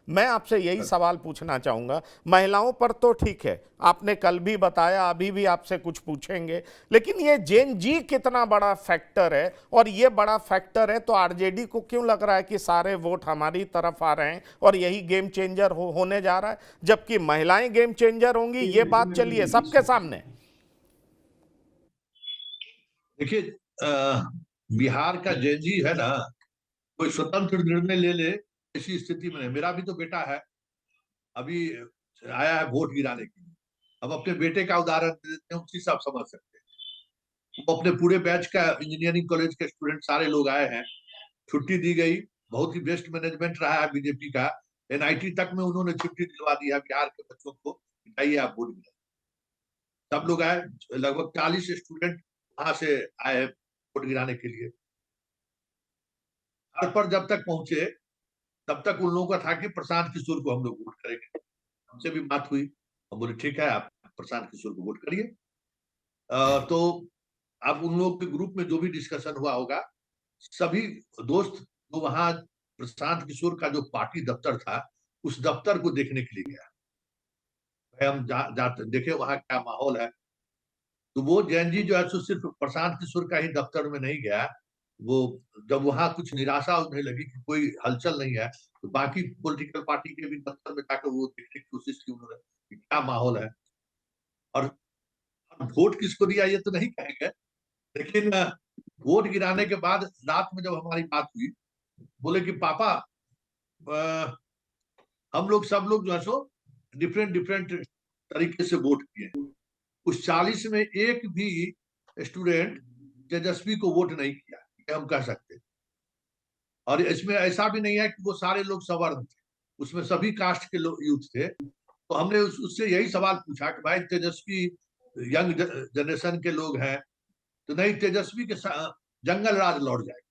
मैं आपसे यही सवाल पूछना चाहूंगा, महिलाओं पर तो ठीक है, आपने कल भी बताया, अभी भी आपसे कुछ पूछेंगे, लेकिन ये जेन जी कितना बड़ा फैक्टर है, और ये बड़ा फैक्टर है तो आरजेडी को क्यों लग रहा है कि सारे वोट हमारी तरफ आ रहे हैं और यही गेम चेंजर होने जा रहा है, जबकि महिलाएं गेम चेंजर होंगी, ये बात चलिए सबके सामने। देखिए, बिहार का जेनजी है ना, कोई स्वतंत्र निर्णय ले ले ऐसी स्थिति में नहीं। मेरा भी तो बेटा है, अभी आया है वोट गिराने के लिए। अब अपने बेटे का उदाहरण दे देते हैं, उसी से आप समझ सकते हैं। वो अपने पूरे बैच का इंजीनियरिंग कॉलेज के स्टूडेंट सारे लोग आए हैं, छुट्टी दी गई, बहुत ही बेस्ट मैनेजमेंट रहा है बीजेपी का। एनआईटी तक में उन्होंने छुट्टी दिलवा दी है बिहार के बच्चों को, आइए आप वोट गिराइए। सब लोग आए, लगभग 40 स्टूडेंट वहां से आए वोट गिराने के लिए। घर पर जब तक पहुंचे तब तक उन लोगों का था कि प्रशांत किशोर को हम लोग वोट करेंगे। हमसे भी बात हुई, हम बोले ठीक है, आप प्रशांत किशोर को वोट करिए। तो अब उन लोगों के ग्रुप में जो भी डिस्कशन हुआ होगा, सभी दोस्त जो वहां प्रशांत किशोर का जो पार्टी दफ्तर था, उस दफ्तर को देखने के लिए गया। भाई हम जाते देखे वहां क्या माहौल है। तो वो जैन जी जो है सो सिर्फ प्रशांत किशोर का ही दफ्तर में नहीं गया। वो जब वहां कुछ निराशा उन्हें लगी कि कोई हलचल नहीं है, तो बाकी पॉलिटिकल पार्टी के भी दफ्तर में जाकर वो देखने की कोशिश की उन्होंने कि क्या माहौल है। और वोट किसको दिया ये तो नहीं कहेंगे, लेकिन वोट गिराने के बाद रात में जब हमारी बात हुई, बोले कि पापा, अ, हम लोग सब लोग जो है सो डिफरेंट डिफरेंट तरीके से वोट किए। उस 40 में एक भी स्टूडेंट तेजस्वी को वोट नहीं किया, ये हम कह सकते हैं। और इसमें ऐसा भी नहीं है कि वो सारे लोग सवर्ण थे, उसमें सभी कास्ट के लोग यूथ थे। तो हमने उससे यही सवाल पूछा कि भाई तेजस्वी यंग जनरेशन के लोग हैं, तो नहीं, तेजस्वी के जंगल राज लौट जाएगा,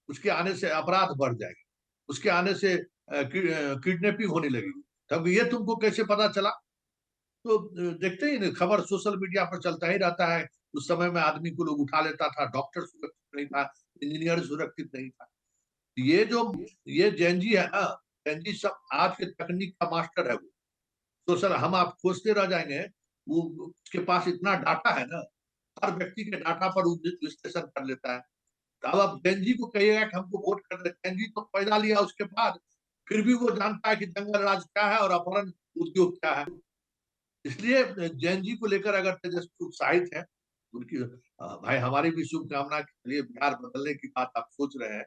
उसके आने से अपराध बढ़ जाएगा, उसके आने से किडनैपिंग होने लगेगी। तब ये तुमको कैसे पता चला? तो देखते ही नहीं, खबर सोशल मीडिया पर चलता ही रहता है। उस समय में आदमी को लोग उठा लेता था, डॉक्टर सुरक्षित नहीं था, इंजीनियर सुरक्षित नहीं था। ये जो ये जेनजी है ना, जेनजी सब आज के तकनीक का मास्टर है। वो सोशल हम आप खोजते रह जाएंगे, वो उसके पास इतना डाटा है ना, हर व्यक्ति के डाटा पर विश्लेषण कर लेता है। तो अब आप जेनजी को कहिएगा कि हमको वोट कर दे, जेनजी तो पैदा लिया उसके बाद फिर भी वो जानता है कि जंगल राज क्या है और अपहरण उद्योग क्या है। इसलिए जैन जी को लेकर अगर तेजस्वी उत्साहित है, उनकी भाई हमारी भी शुभकामना के लिए बिहार बदलने की बात आप सोच रहे हैं।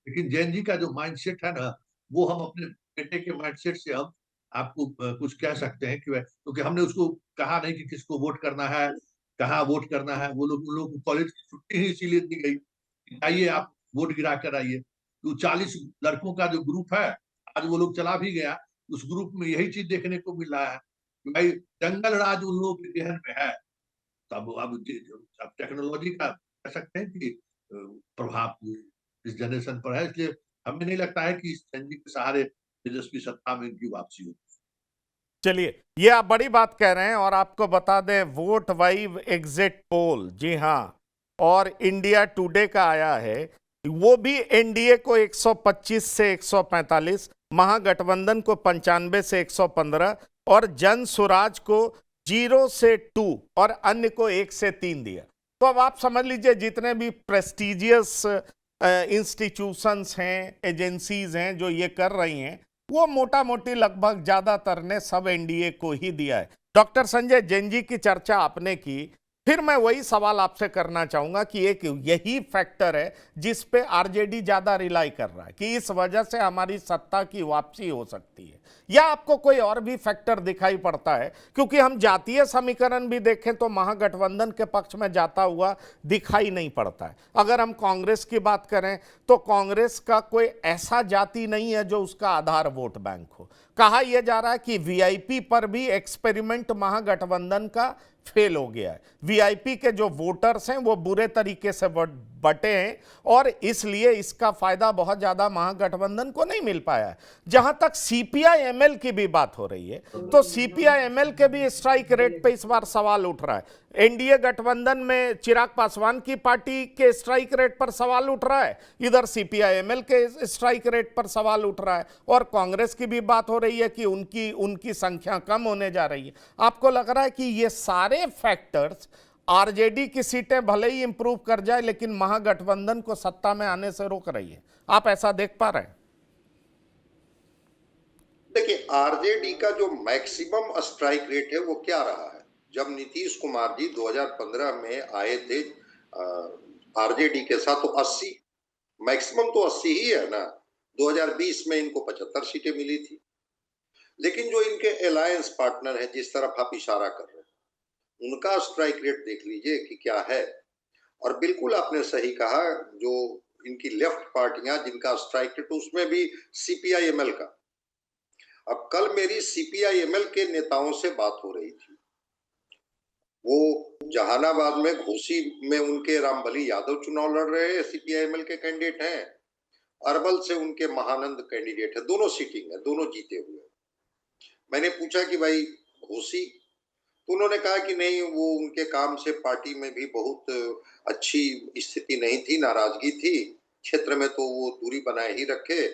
लेकिन जैन जी का जो माइंडसेट है ना, वो हम अपने बेटे के माइंडसेट से हम आपको कुछ कह सकते हैं कि क्योंकि हमने उसको कहा नहीं कि किसको वोट करना है, कहाँ वोट करना है। वो लोग उन लोग को कॉलेज की छुट्टी ही इसीलिए दी गई, आइए आप वोट गिरा कर आइए। तो 40 लड़कों का जो ग्रुप है, आज वो लोग चला भी गया, उस ग्रुप में यही चीज देखने को मिल रहा है कि भाई जंगल राज उन लोगों के जहन में है। तब अब टेक्नोलॉजी का कह सकते हैं कि प्रभाव इस जनरेशन पर है। इसलिए हमें नहीं लगता है कि इस एनजी के सहारे तेजस्वी सत्ता में इनकी वापसी होगी। चलिए, ये आप बड़ी बात कह रहे हैं, और आपको बता दें वोट वाइव एग्जिट पोल, जी हां, और इंडिया टुडे का आया है, वो भी एनडीए को 125 से 145, महागठबंधन को 95 से 115, और जन स्वराज को 0 से 2 और अन्य को 1 से 3 दिया। तो अब आप समझ लीजिए जितने भी प्रेस्टिजियस इंस्टीट्यूशंस हैं, एजेंसीज हैं जो ये कर रही हैं, वो मोटा मोटी लगभग ज्यादातर ने सब एनडीए को ही दिया है। डॉक्टर संजय जैन जी की चर्चा आपने की, फिर मैं वही सवाल आपसे करना चाहूंगा कि एक यही फैक्टर है जिस पे आरजेडी ज्यादा रिलाई कर रहा है कि इस वजह से हमारी सत्ता की वापसी हो सकती है, या आपको कोई और भी फैक्टर दिखाई पड़ता है? क्योंकि हम जातीय समीकरण भी देखें तो महागठबंधन के पक्ष में जाता हुआ दिखाई नहीं पड़ता है। अगर हम कांग्रेस की बात करें तो कांग्रेस का कोई ऐसा जाति नहीं है जो उसका आधार वोट बैंक हो। कहा यह जा रहा है कि वीआईपी पर भी एक्सपेरिमेंट महागठबंधन का फेल हो गया है। वीआईपी के जो वोटर्स हैं वो बुरे तरीके से बटे हैं, और इसलिए इसका फायदा बहुत ज्यादा महागठबंधन को नहीं मिल पाया है। जहां तक सीपीआई एमएल की भी बात हो रही है, तो सीपीआई एमएल के भी स्ट्राइक रेट पे इस बार सवाल उठ रहा है। एनडीए गठबंधन में चिराग पासवान की पार्टी के स्ट्राइक रेट पर सवाल उठ रहा है, इधर सीपीआईएमएल के स्ट्राइक रेट पर सवाल उठ रहा है, और कांग्रेस की भी बात हो रही है कि उनकी उनकी संख्या कम होने जा रही है। आपको लग रहा है कि ये सारे फैक्टर्स आरजेडी की सीटें भले ही इंप्रूव कर जाए लेकिन महागठबंधन को सत्ता में आने से रोक रही है? आप ऐसा देख पा रहे हैं? देखिए, आरजेडी का जो मैक्सिमम स्ट्राइक रेट है वो क्या रहा है? जब नीतीश कुमार जी 2015 में आए थे आरजेडी के साथ, तो 80, मैक्सिमम तो 80 ही है ना। 2020 में इनको 75 सीटें मिली थी। लेकिन जो इनके अलायंस पार्टनर है, जिस तरफ आप इशारा कर रहे हैं, उनका स्ट्राइक रेट देख लीजिए कि क्या है। और बिल्कुल आपने सही कहा, जो इनकी लेफ्ट पार्टियां जिनका स्ट्राइक रेट, उसमें भी सीपीआईएमएल का। अब कल मेरी सीपीआईएमएल के नेताओं से बात हो रही थी। वो जहानाबाद में घोसी में उनके रामबली यादव चुनाव लड़ रहे हैं, सीपीआईएमएल के कैंडिडेट हैं। अरवल से उनके महानंद कैंडिडेट है, दोनों सीटिंग है, दोनों जीते हुए। मैंने पूछा कि भाई घोसी, तो उन्होंने कहा कि नहीं, वो उनके काम से पार्टी में भी बहुत अच्छी स्थिति नहीं थी, नाराजगी थी क्षेत्र में, तो वो दूरी बनाए ही रखे,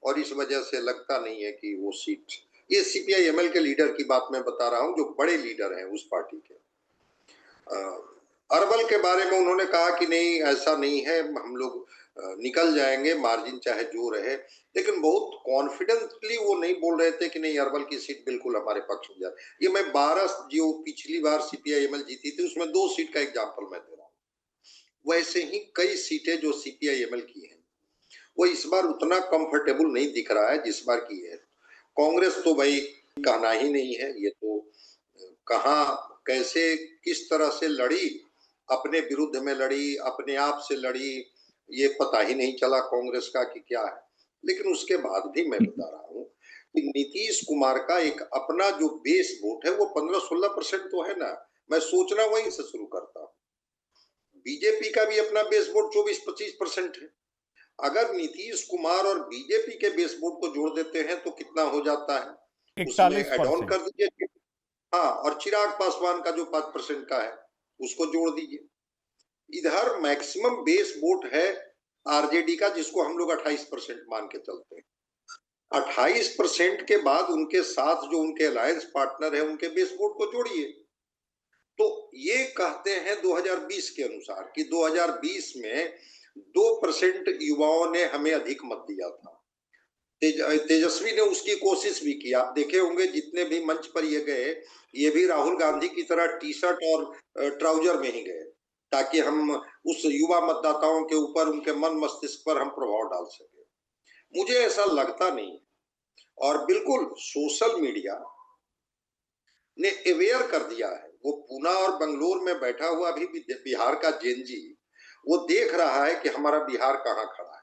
और इस वजह से लगता नहीं है कि वो सीट। ये सीपीआईएमएल के लीडर की बात मैं बता रहा हूं, जो बड़े लीडर हैं उस पार्टी के। अरवल के बारे में उन्होंने कहा कि नहीं, ऐसा नहीं है, हम लोग निकल जाएंगे, मार्जिन चाहे जो रहे। लेकिन बहुत कॉन्फिडेंटली वो नहीं बोल रहे थे कि नहीं, अरवल की सीट बिल्कुल हमारे पक्ष में जाए। ये मैं 12 जो पिछली बार सीपीआईएमएल जीती थी, उसमें 2 सीट का एग्जाम्पल मैं दे रहा हूँ। वैसे ही कई सीटें जो सीपीआईएमएल की हैं, वो इस बार उतना कंफर्टेबल नहीं दिख रहा है जिस बार की है। कांग्रेस तो भाई कहना ही नहीं है, ये तो कहाँ कैसे किस तरह से लड़ी, अपने विरुद्ध में लड़ी, अपने आप से लड़ी, ये पता ही नहीं चला कांग्रेस का कि क्या है। लेकिन उसके बाद भी मैं बता रहा हूँ कि नीतीश कुमार का एक अपना जो बेस वोट है वो 15-16% तो है ना। मैं सोचना वहीं से शुरू करता हूँ। बीजेपी का भी अपना बेस वोट 24-25% है। अगर नीतीश कुमार और बीजेपी के बेस वोट को जोड़ देते हैं तो कितना हो जाता है, उसमें एड ऑन 41%। कर दीजिए। हाँ, और चिराग पासवान का जो 5% का है उसको जोड़ दीजिए। इधर मैक्सिमम बेस वोट है आरजेडी का, जिसको हम लोग 28% मान के चलते हैं। 28% के बाद उनके साथ जो उनके अलायंस पार्टनर है, उनके बेस वोट को जोड़िए। तो ये कहते हैं 2020 के अनुसार कि 2020 में 2% युवाओं ने हमें अधिक मत दिया था। तेजस्वी ने उसकी कोशिश भी की। आप देखे होंगे जितने भी मंच पर ये गए, ये भी राहुल गांधी की तरह टी शर्ट और ट्राउजर में ही गए, ताकि हम उस युवा मतदाताओं के ऊपर, उनके मन मस्तिष्क पर हम प्रभाव डाल सके। मुझे ऐसा लगता नहीं। और बिल्कुल सोशल मीडिया ने अवेयर कर दिया है। वो पूना और बंगलोर में बैठा हुआ भी बिहार का जेनजी, वो देख रहा है कि हमारा बिहार कहाँ खड़ा है।